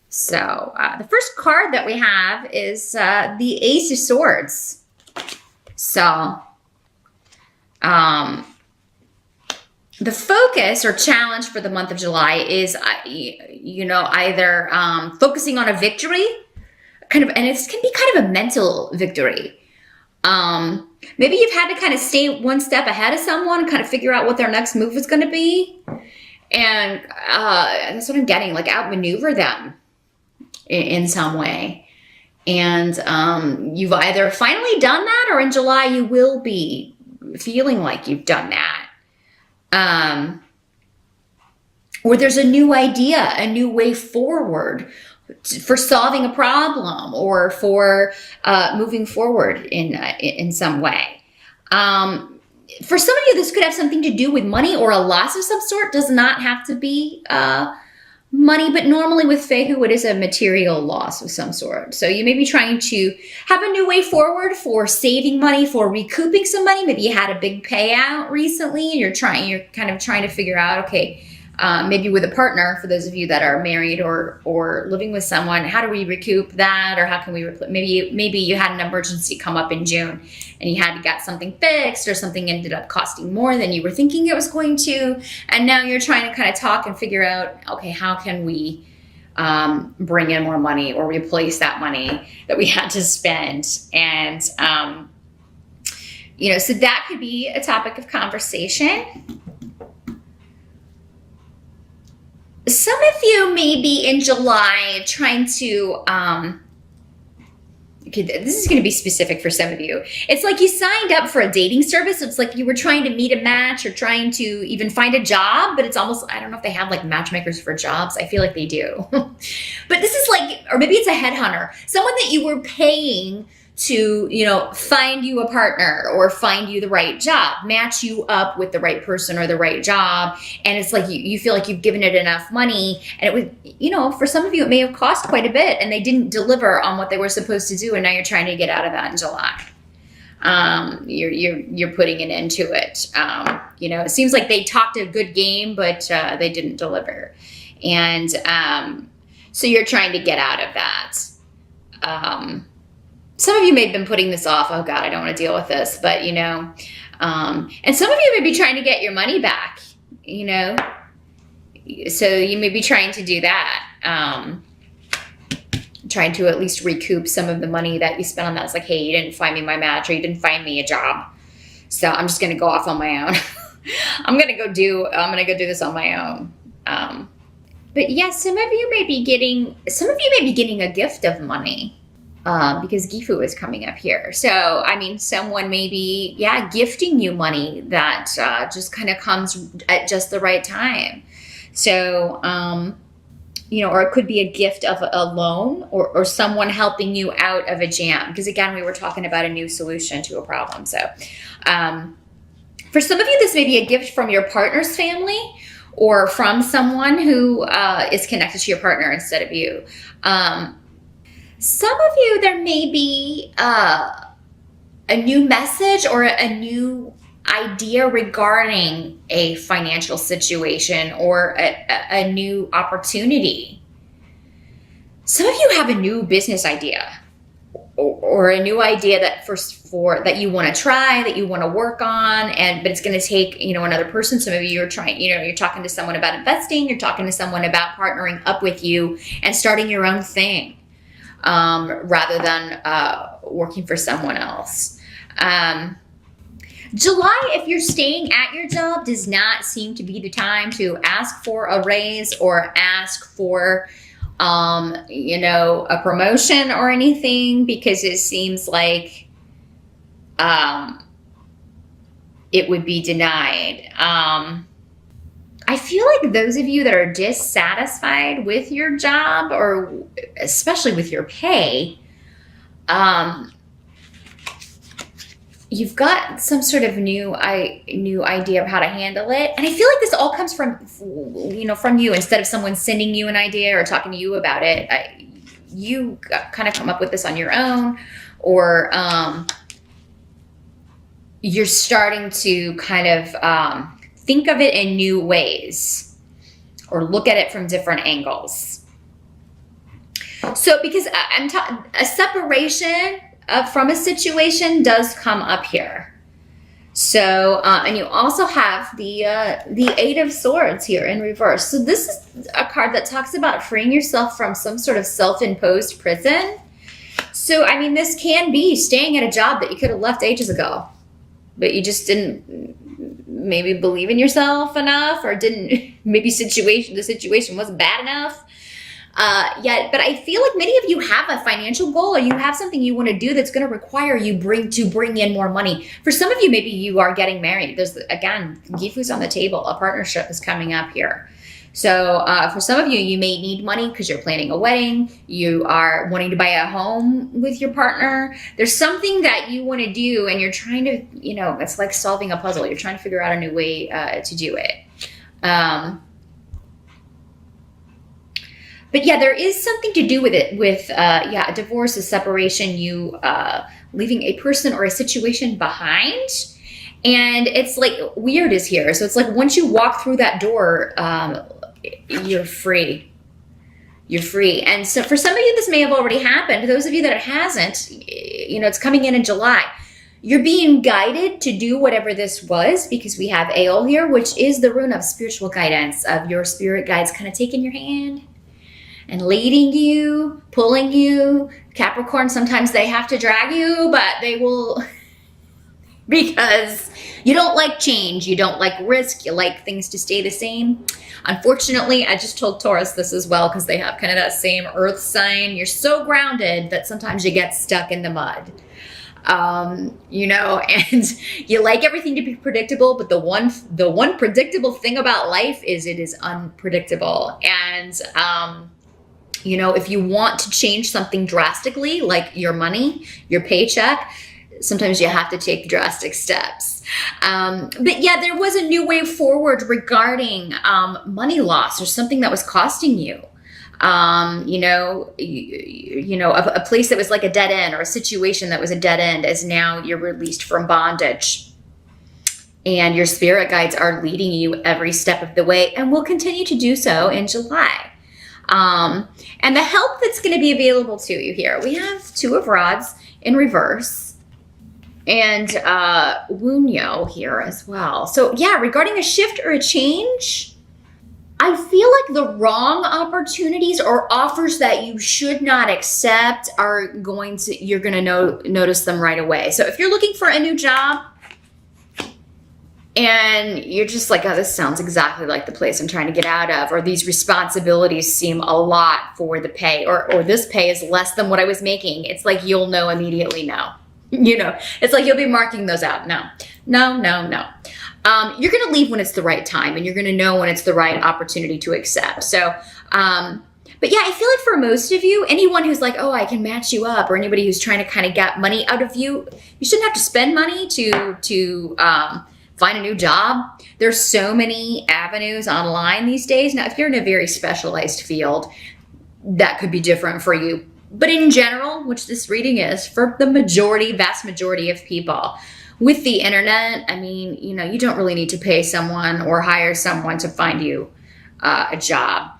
So the first card that we have is the Ace of Swords. So the focus or challenge for the month of July is, either focusing on a victory, and it can be kind of a mental victory. Maybe you've had to kind of stay one step ahead of someone and kind of figure out what their next move is going to be. And that's what I'm getting, like outmaneuver them in some way. And you've either finally done that, or in July you will be feeling like you've done that. Or there's a new idea, a new way forward for solving a problem, or for moving forward in some way. For some of you, this could have something to do with money or a loss of some sort. Does not have to be money, but normally with Fehu, it is a material loss of some sort. So you may be trying to have a new way forward for saving money, for recouping some money. Maybe you had a big payout recently, and you're kind of trying to figure out, okay, maybe with a partner, for those of you that are married or living with someone, how do we recoup that? Or how can we, maybe you had an emergency come up in June and you had to get something fixed, or something ended up costing more than you were thinking it was going to. And now you're trying to kind of talk and figure out, okay, how can we bring in more money or replace that money that we had to spend? And, so that could be a topic of conversation. Some of you may be in July trying to, okay, this is going to be specific for some of you. It's like you signed up for a dating service. It's like you were trying to meet a match or trying to even find a job, but it's almost, I don't know if they have like matchmakers for jobs. I feel like they do. But this is like, or maybe it's a headhunter, someone that you were paying to, find you a partner or find you the right job, match you up with the right person or the right job. And it's like you feel like you've given it enough money, and it would, for some of you, it may have cost quite a bit, and they didn't deliver on what they were supposed to do. And now you're trying to get out of that in July. You're putting an end to it. It seems like they talked a good game, but they didn't deliver. And so you're trying to get out of that. Some of you may have been putting this off. Oh God, I don't want to deal with this, but and some of you may be trying to get your money back, so you may be trying to do that. Trying to at least recoup some of the money that you spent on that. It's like, hey, you didn't find me my match, or you didn't find me a job. So I'm just going to go off on my own. I'm going to go do this on my own. But yeah, some of you may be getting a gift of money. Because Gifu is coming up here. So, someone may be, gifting you money that just kind of comes at just the right time. So, or it could be a gift of a loan, or someone helping you out of a jam. Because again, we were talking about a new solution to a problem. So, for some of you, this may be a gift from your partner's family, or from someone who is connected to your partner instead of you. Some of you, there may be a new message or a new idea regarding a financial situation, or a new opportunity. Some of you have a new business idea, or a new idea that that you want to try, that you want to work on, but it's going to take another person. Some of you are trying, you're talking to someone about investing, you're talking to someone about partnering up with you and starting your own thing. Rather than working for someone else. July, if you're staying at your job, does not seem to be the time to ask for a raise or ask for, a promotion or anything, because it seems like it would be denied. I feel like those of you that are dissatisfied with your job, or especially with your pay, you've got some sort of new idea of how to handle it. And I feel like this all comes from you, instead of someone sending you an idea or talking to you about it. You kind of come up with this on your own, or you're starting to kind of think of it in new ways, or look at it from different angles. So because a separation from a situation does come up here. So, and you also have the Eight of Swords here in reverse. So this is a card that talks about freeing yourself from some sort of self-imposed prison. So, I mean, this can be staying at a job that you could have left ages ago, but you just didn't maybe believe in yourself enough, or didn't, maybe the situation wasn't bad enough. Yet, but I feel like many of you have a financial goal, or you have something you want to do that's going to require you to bring in more money. For some of you, maybe you are getting married. There's, again, Gifu's on the table. A partnership is coming up here. So for some of you, you may need money because you're planning a wedding. You are wanting to buy a home with your partner. There's something that you want to do, and you're trying to, it's like solving a puzzle. You're trying to figure out a new way to do it. But yeah, there is something to do with it, with, a divorce, a separation, you leaving a person or a situation behind. And it's like, weird is here. So it's like once you walk through that door, you're free. You're free. And so for some of you, this may have already happened. Those of you that it hasn't, it's coming in July. You're being guided to do whatever this was, because we have Aol here, which is the rune of spiritual guidance, of your spirit guides kind of taking your hand and leading you, pulling you. Capricorn, sometimes they have to drag you, but they will, because you don't like change, you don't like risk, you like things to stay the same. Unfortunately, I just told Taurus this as well, because they have kind of that same earth sign. You're so grounded that sometimes you get stuck in the mud. And you like everything to be predictable, but the one predictable thing about life is it is unpredictable. And, if you want to change something drastically, like your money, your paycheck, sometimes you have to take drastic steps. But yeah, there was a new way forward regarding money loss, or something that was costing you. A place that was like a dead end, or a situation that was a dead end, is now you're released from bondage. And your spirit guides are leading you every step of the way, and will continue to do so in July. And the help that's going to be available to you here, we have Two of Rods in reverse, and Wunyo here as well. So yeah, regarding a shift or a change, I feel like the wrong opportunities or offers that you should not accept you're going to notice them right away. So if you're looking for a new job, and you're just like, oh, this sounds exactly like the place I'm trying to get out of, or these responsibilities seem a lot for the pay, or this pay is less than what I was making. It's like, you'll know immediately no. It's like you'll be marking those out. No. You're going to leave when it's the right time, and you're going to know when it's the right opportunity to accept. So, but yeah, I feel like for most of you, anyone who's like, oh, I can match you up, or anybody who's trying to kind of get money out of you, you shouldn't have to spend money to find a new job. There's so many avenues online these days. Now, if you're in a very specialized field, that could be different for you. But in general, which this reading is, for the vast majority of people, with the internet, I mean, you don't really need to pay someone or hire someone to find you a job.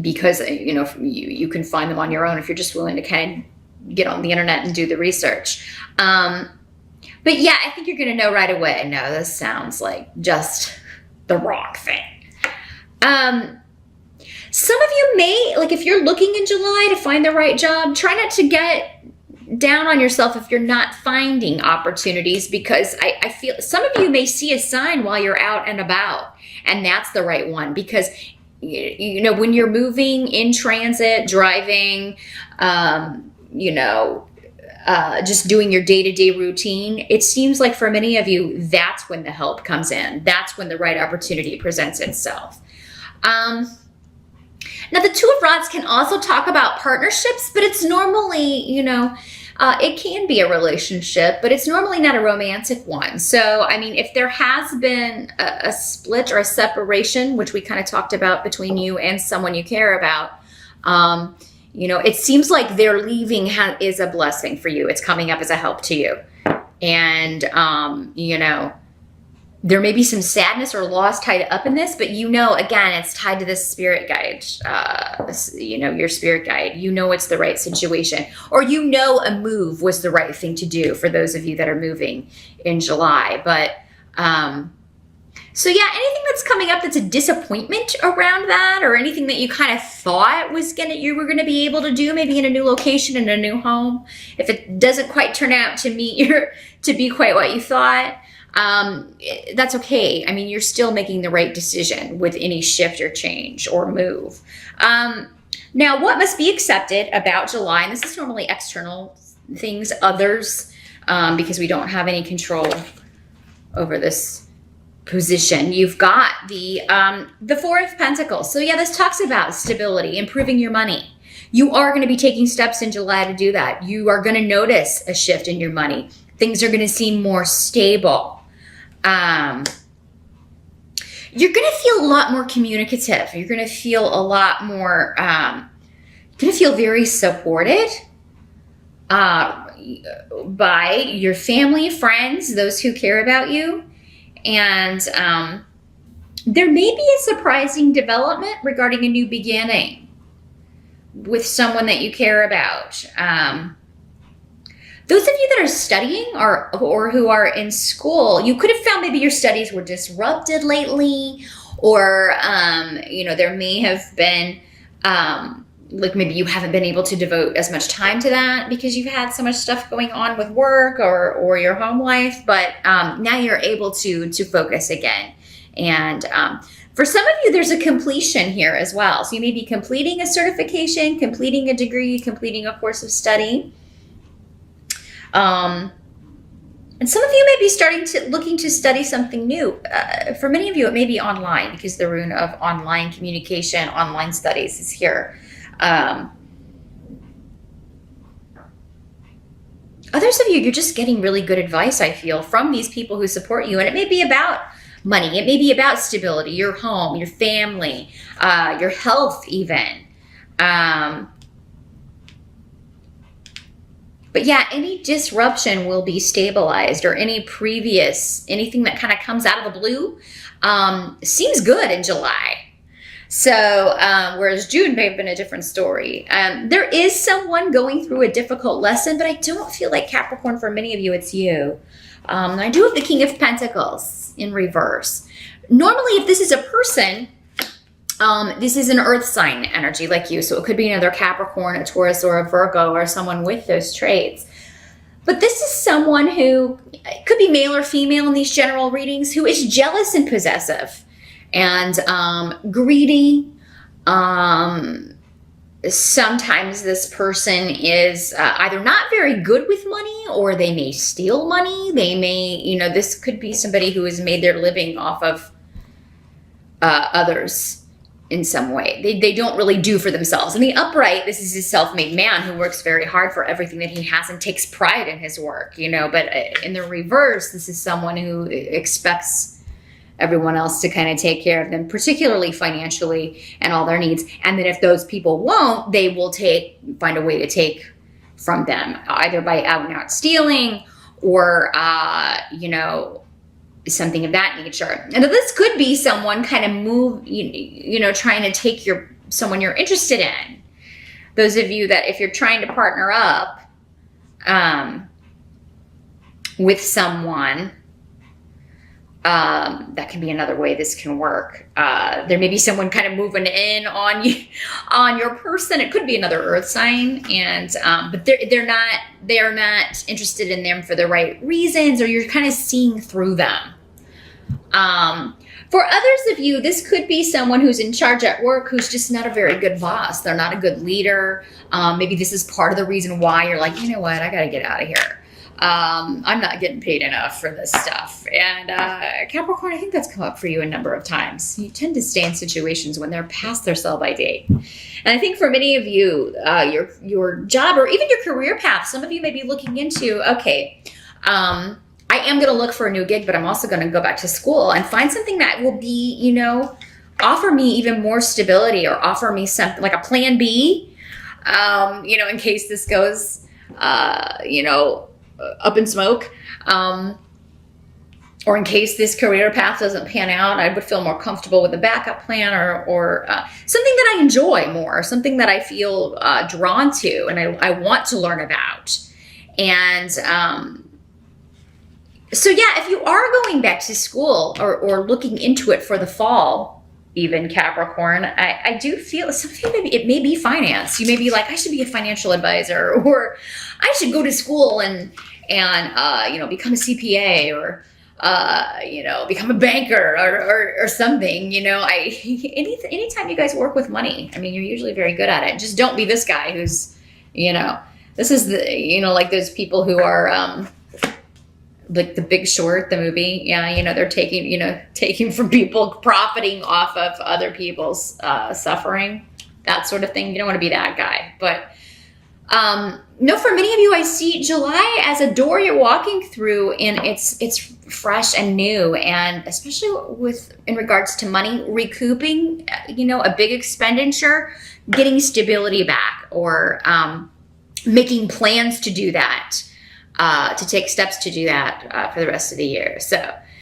Because, you can find them on your own if you're just willing to kind of get on the internet and do the research. But yeah, I think you're going to know right away, no, this sounds like just the wrong thing. Some of you may, like if you're looking in July to find the right job, try not to get down on yourself if you're not finding opportunities, because I feel some of you may see a sign while you're out and about, and that's the right one. Because, when you're moving, in transit, driving, just doing your day-to-day routine, it seems like for many of you, that's when the help comes in. That's when the right opportunity presents itself. Now, the Two of Rods can also talk about partnerships, but it's normally, it can be a relationship, but it's normally not a romantic one. So, I mean, if there has been a split or a separation, which we kind of talked about between you and someone you care about, it seems like their leaving is a blessing for you. It's coming up as a help to you. And, There may be some sadness or loss tied up in this, but you know, again, it's tied to this spirit guide, you know, your spirit guide. You know it's the right situation, or you know a move was the right thing to do for those of you that are moving in July. But so yeah, anything that's coming up that's a disappointment around that, or anything that you kind of thought you were gonna be able to do, maybe in a new location, in a new home, if it doesn't quite turn out to be quite what you thought, that's okay. I mean, you're still making the right decision with any shift or change or move. Now, what must be accepted about July, and this is normally external things, others, because we don't have any control over this position. You've got the Four of Pentacles. So yeah, this talks about stability, improving your money. You are going to be taking steps in July to do that. You are going to notice a shift in your money. Things are going to seem more stable. You're going to feel a lot more communicative. You're going to feel a lot more, you're going to feel very supported by your family, friends, those who care about you. And there may be a surprising development regarding a new beginning with someone that you care about. Those of you that are studying or who are in school, you could have found maybe your studies were disrupted lately, or you know, there may have been like maybe you haven't been able to devote as much time to that because you've had so much stuff going on with work or your home life. But now you're able to focus again. And for some of you, there's a completion here as well. So you may be completing a certification, completing a degree, completing a course of study. And some of you may be looking to study something new. For many of you, it may be online because the rune of online communication, online studies is here. Others of you, you're just getting really good advice, I feel, from these people who support you. And it may be about money. It may be about stability, your home, your family, your health even. But yeah, any disruption will be stabilized, or anything that kind of comes out of the blue seems good in July. So, whereas June may have been a different story. There is someone going through a difficult lesson, but I don't feel like, Capricorn, for many of you, it's you. I do have the King of Pentacles in reverse. Normally, if this is a person, this is an earth sign energy like you. So it could be another Capricorn, a Taurus, or a Virgo, or someone with those traits. But this is someone who, it could be male or female in these general readings, who is jealous and possessive and greedy. Sometimes this person is either not very good with money, or they may steal money. They may, this could be somebody who has made their living off of others in some way. They don't really do for themselves. In the upright, this is a self-made man who works very hard for everything that he has and takes pride in his work, but in the reverse, this is someone who expects everyone else to kind of take care of them, particularly financially and all their needs. And then if those people won't, they will find a way to take from them, either by out and out stealing or, something of that nature. And this could be someone kind of trying to take someone you're interested in. Those of you that, if you're trying to partner up with someone, that can be another way this can work. There may be someone kind of moving in on you, on your person. It could be another earth sign, and but they're not interested in them for the right reasons, or you're kind of seeing through them. For others of you, this could be someone who's in charge at work who's just not a very good boss. They're not a good leader. Maybe this is part of the reason why you're like, you know what, I got to get out of here. I'm not getting paid enough for this stuff. And Capricorn, I think that's come up for you a number of times. You tend to stay in situations when they're past their sell-by date. And I think for many of you, your job or even your career path, some of you may be looking into, okay, I am going to look for a new gig, but I'm also going to go back to school and find something that will be, offer me even more stability, or offer me something like a plan B, in case this goes, up in smoke. or in case this career path doesn't pan out, I would feel more comfortable with a backup plan, or something that I enjoy more, something that I feel drawn to and I want to learn about. And so yeah, if you are going back to school or looking into it for the fall, even Capricorn, I do feel something, maybe it may be finance. You may be like, I should be a financial advisor, or I should go to school and you know, become a CPA, or you know, become a banker, or something. You know, anytime you guys work with money, I mean, you're usually very good at it. Just don't be this guy who's, you know, this is the, you know, like those people who are like The Big Short, the movie. Yeah, you know, they're taking from people, profiting off of other people's suffering, that sort of thing. You don't want to be that guy. But no, for many of you, I see July as a door you're walking through, and it's fresh and new, and especially in regards to money, recouping, you know, a big expenditure, getting stability back, or making plans to do that, to take steps to do that for the rest of the year. So